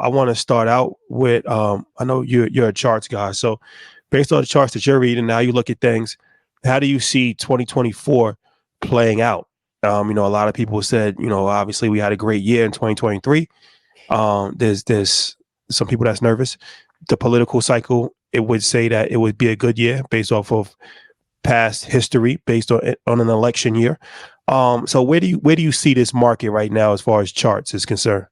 I want to start out with I know you're a charts guy, so based on the charts that you're reading now, you look at things. How do you see 2024 playing out? A lot of people said, obviously we had a great year in 2023. There's some people that's nervous. The political cycle, it would say that it would be a good year based off of past history, based on an election year. So where do you see this market right now as far as charts is concerned?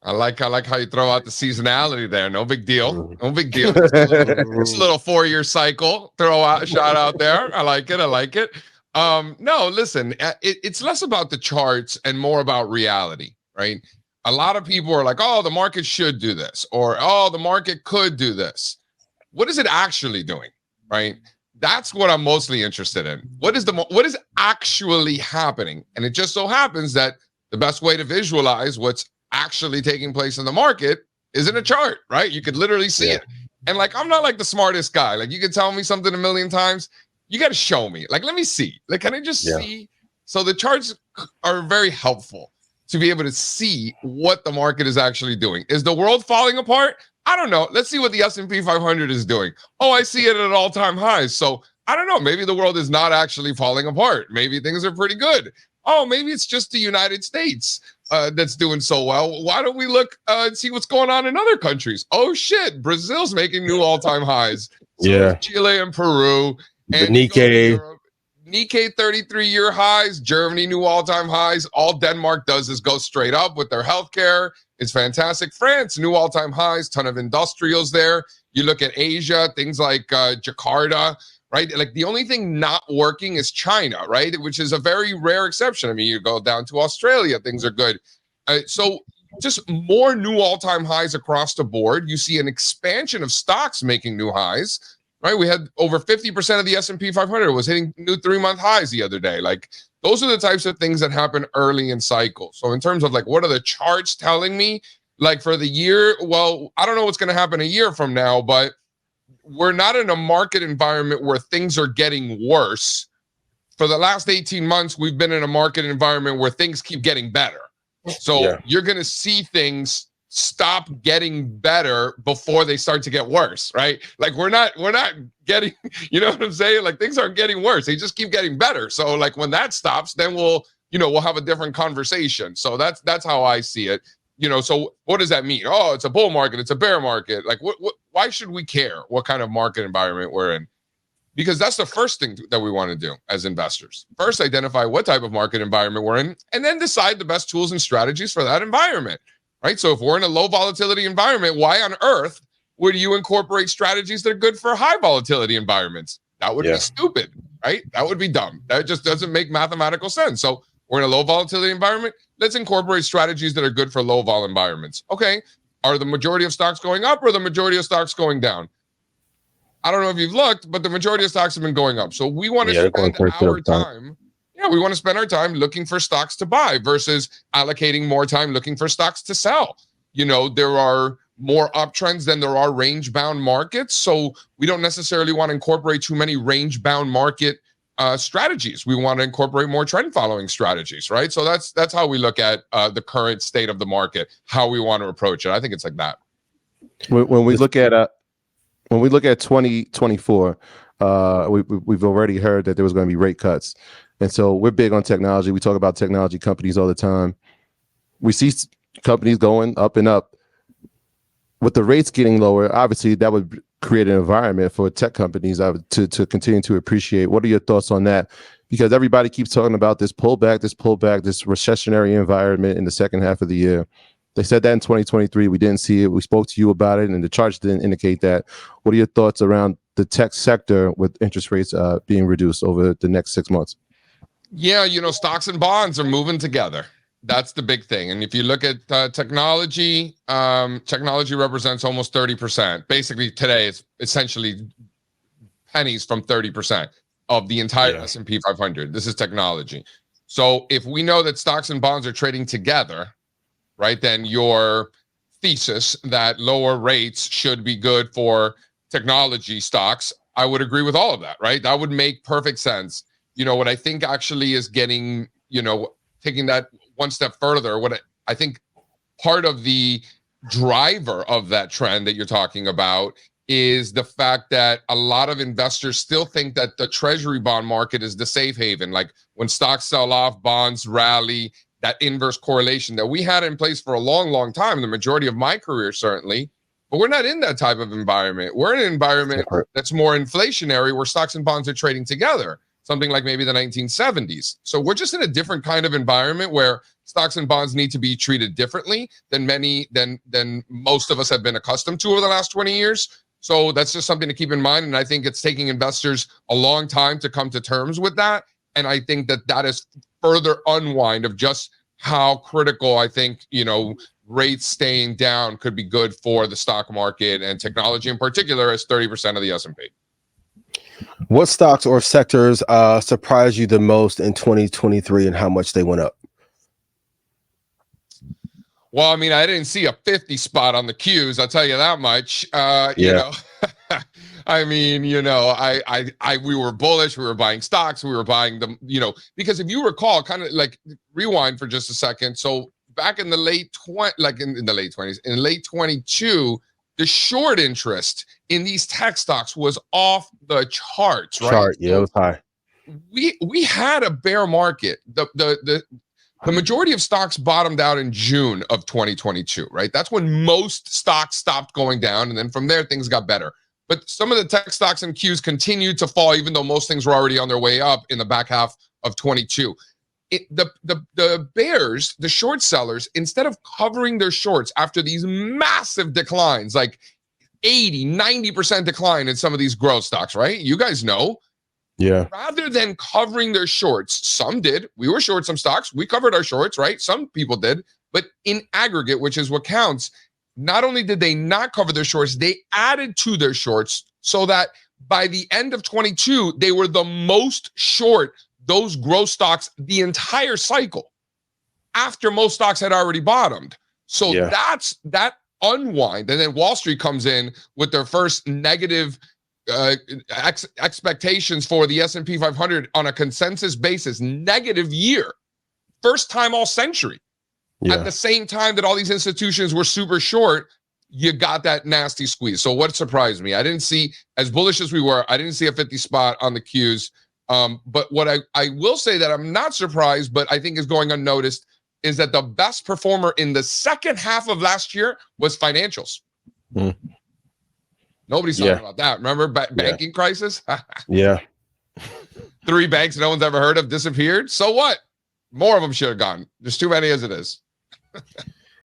I like how you throw out the seasonality there. No big deal. No big deal. Just a little 4-year cycle. Throw out a shot out there. I like it. No, listen, it's less about the charts and more about reality, right? A lot of people are like, oh, the market should do this, or oh, the market could do this. What is it actually doing, right? That's what I'm mostly interested in. What is actually happening? And it just so happens that the best way to visualize what's actually taking place in the market is in a chart, right? You could literally see it. And like, I'm not like the smartest guy. Like, you can tell me something a million times. You got to show me. Like, let me see. Like, can I just see? So the charts are very helpful to be able to see what the market is actually doing. Is the world falling apart? I don't know. Let's see what the S&P 500 is doing. Oh, I see it at all-time highs. So I don't know. Maybe the world is not actually falling apart. Maybe things are pretty good. Oh, maybe it's just the United States that's doing so well. Why don't we look and see what's going on in other countries? Oh, shit. Brazil's making new all-time highs. So Chile and Peru. And Nikkei. Nikkei 33-year highs. Germany new all-time highs. All Denmark does is go straight up with their healthcare. It's fantastic. France, new all-time highs, ton of industrials there. You look at Asia, things like Jakarta, right? Like, the only thing not working is China, right? Which is a very rare exception. I mean, you go down to Australia, things are good. So just more new all-time highs across the board. You see an expansion of stocks making new highs, right? We had over 50% of the S&P 500 was hitting new 3-month highs the other day. Like, those are the types of things that happen early in cycles. So in terms of like, what are the charts telling me? Like, for the year, well, I don't know what's going to happen a year from now, but we're not in a market environment where things are getting worse. For the last 18 months, we've been in a market environment where things keep getting better. So you're going to see things stop getting better before they start to get worse, right? Like, we're not getting, you know what I'm saying? Like, things aren't getting worse. They just keep getting better. So like, when that stops, then we'll have a different conversation. So that's how I see it. So what does that mean? Oh, it's a bull market. It's a bear market. Like, why should we care what kind of market environment we're in? Because that's the first thing that we want to do as investors. First, identify what type of market environment we're in, and then decide the best tools and strategies for that environment. Right? So if we're in a low volatility environment, why on earth would you incorporate strategies that are good for high volatility environments? That would be stupid, right? That would be dumb. That just doesn't make mathematical sense. So we're in a low volatility environment. Let's incorporate strategies that are good for low vol environments. Okay. Are the majority of stocks going up or the majority of stocks going down? I don't know if you've looked, but the majority of stocks have been going up. So we want to spend our time. Yeah, we want to spend our time looking for stocks to buy versus allocating more time looking for stocks to sell. There are more uptrends than there are range-bound markets, so we don't necessarily want to incorporate too many range-bound market strategies. We want to incorporate more trend-following strategies, right? So that's how we look at the current state of the market, how we want to approach it. I think it's like that. When we look at 2024, we've already heard that there was going to be rate cuts. And so we're big on technology. We talk about technology companies all the time. We see companies going up and up. With the rates getting lower, obviously that would create an environment for tech companies to continue to appreciate. What are your thoughts on that? Because everybody keeps talking about this pullback, this recessionary environment in the second half of the year. They said that in 2023. We didn't see it. We spoke to you about it, and the charts didn't indicate that. What are your thoughts around the tech sector with interest rates being reduced over the next 6 months? Yeah, stocks and bonds are moving together. That's the big thing. And if you look at technology, technology represents almost 30%. Basically, today it's essentially pennies from 30% of the entire S&P 500. This is technology. So if we know that stocks and bonds are trading together, right, then your thesis that lower rates should be good for technology stocks, I would agree with all of that, right? That would make perfect sense. What I think actually is getting, taking that one step further, I think part of the driver of that trend that you're talking about is the fact that a lot of investors still think that the treasury bond market is the safe haven. Like when stocks sell off, bonds rally, that inverse correlation that we had in place for a long, long time, the majority of my career, certainly. But we're not in that type of environment. We're in an environment that's more inflationary, where stocks and bonds are trading together, something like maybe the 1970s. So we're just in a different kind of environment where stocks and bonds need to be treated differently than most of us have been accustomed to over the last 20 years. So that's just something to keep in mind. And I think it's taking investors a long time to come to terms with that. And I think that is further unwind of just how critical I think, rates staying down could be good for the stock market and technology in particular, as 30% of the S&P. What stocks or sectors surprised you the most in 2023 and how much they went up? Well, I mean, I didn't see a 50 spot on the Qs, I'll tell you that much. I mean, we were bullish, we were buying stocks, we were buying them, because if you recall, kind of like rewind for just a second. So back in the late in the late 20s, in late 22, the short interest in these tech stocks was off the charts, right? Yeah, it was high. We had a bear market. The majority of stocks bottomed out in June of 2022, right? That's when most stocks stopped going down. And then from there, things got better. But some of the tech stocks and Qs continued to fall, even though most things were already on their way up in the back half of 22. The bears, the short sellers, instead of covering their shorts after these massive declines, like 80, 90% decline in some of these growth stocks, right? You guys know. Yeah. Rather than covering their shorts, some did. We were short some stocks. We covered our shorts, right? Some people did. But in aggregate, which is what counts, not only did they not cover their shorts, they added to their shorts so that by the end of 22, they were the most short those growth stocks the entire cycle after most stocks had already bottomed. So that's that unwind. And then Wall Street comes in with their first negative expectations for the S&P 500 on a consensus basis, negative year, first time all century. At the same time that all these institutions were super short, you got that nasty squeeze. So what surprised me, I didn't see, as bullish as we were, I didn't see a 50 spot on the Qs. But what I will say that I'm not surprised, but I think is going unnoticed, is that the best performer in the second half of last year was financials. Nobody's talking about that. Remember banking crisis? Yeah. 3 banks no one's ever heard of disappeared. So what? More of them should have gone. There's too many as it is.